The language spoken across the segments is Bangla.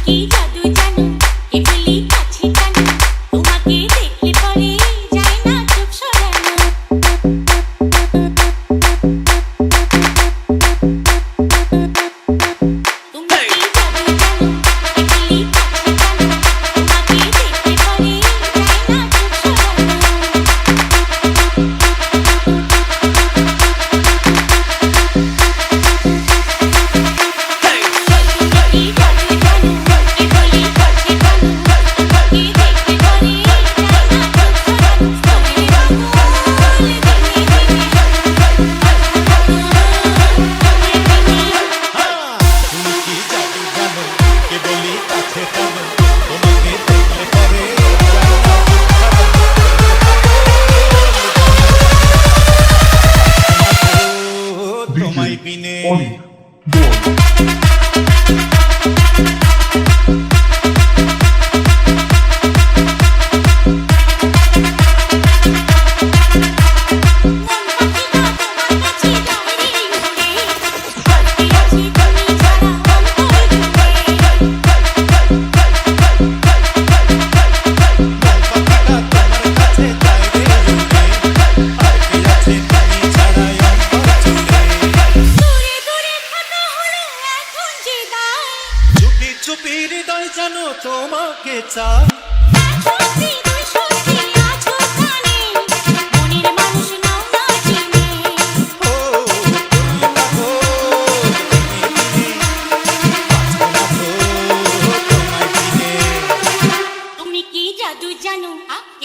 কি জাদু জানো এগুলি কাছে টানো তোমাকে দেখলে পরে যায় না চোখ সরানো তুমি কি জাদু জানো এগুলি কাছে টানো তোমাকে দেখলে পরে যায় না চোখ তুমি কি জাদু জানো কেবলই কাছে টানো তোমাকে দেখলে পরে যায় না তোমায় বিনে চুপি হৃদয় জানো তোমাকে চাই ও তুমি কি জাদু জানো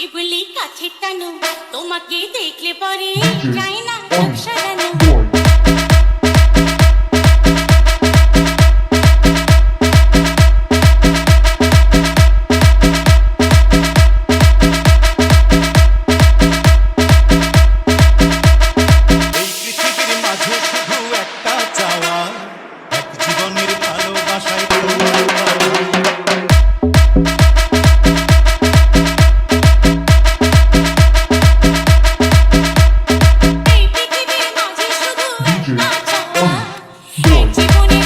এগুলি কাছে টানো তোমাকে দেখলে পরে যায় না চোখ সরানো এই পৃথিবীর মাঝে শুধু একটা চাওয়া এক জীবনের ভালোবাসায় তোমার পাওয়া। এই পৃথিবীর মাঝে শুধু একটা চাওয়া এক জীবনের